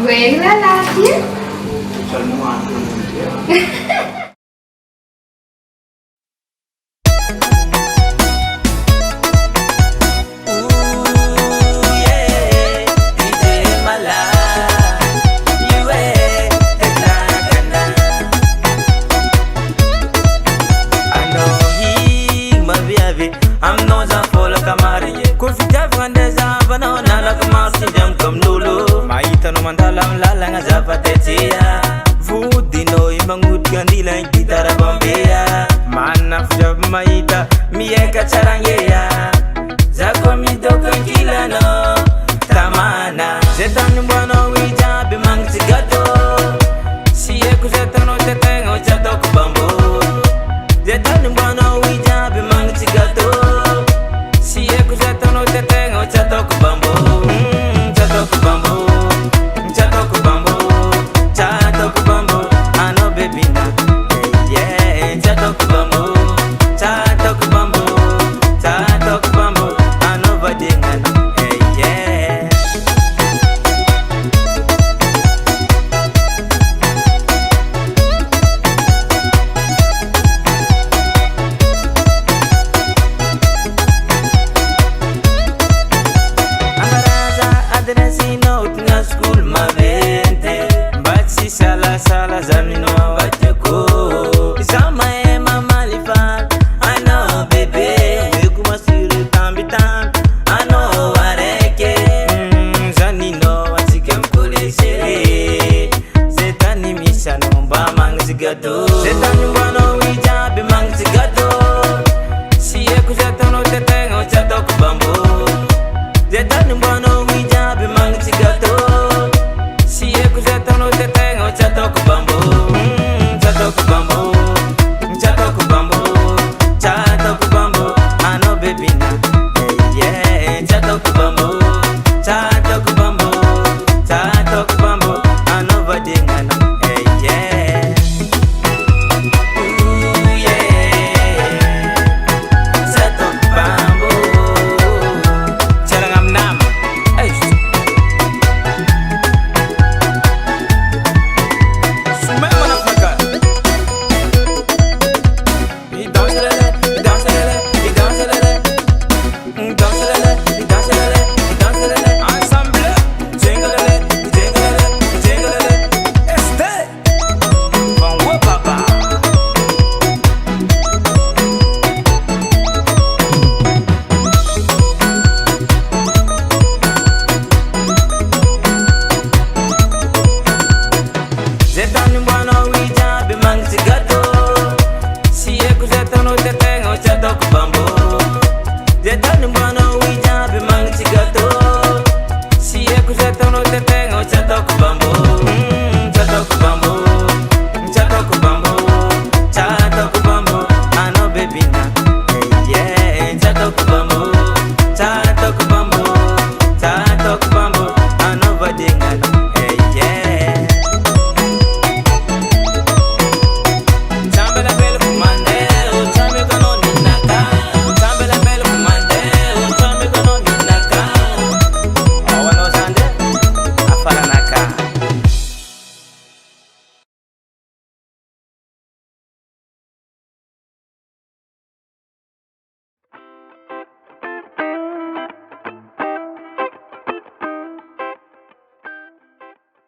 Gue lah lagi. Semua. I'm no za fola kamari ko fita vande za bana na la kamasi jam kam lulu maita no mandala lala nga za patetia vudino imangud gandila gitara bombea mana fujab maita mieka charangeya za komi dokan kilano tamana zetan bwana wija bimang sigato siye ku zetan o tetengo chato ku bambu zetan bwana wija bimang sigato chato ku bambu, chato ku bambu, chato ku bambu, chato ku bambu, ano baby na, yeah, chato ku bambu, chato ku bambu, chato ku bambu, ano badingan, yeah. Sala zamino wajeko Zama ema malifan I know baby Weku masiri tambitan I know wareke Zanino wasike mkuleshe Zetani mishano mba mangzigato Zetani mbano wijabi mangzigato Siye kuzetano tetengo chato kubambo Zetani mbano wijabi mangzigato Siye kuzetano tetengo chato kubambu, chato kubambu, chato kubambu, chato kubambu, ano baby na, yeah, chato kubambu, chato kubambu, chato kubambu, ano badingana, yeah. Ooh yeah, chato kubambu, charangam nam, ay. Zetani mbwana wija bimang sigato Siye kuzetano tetengo chato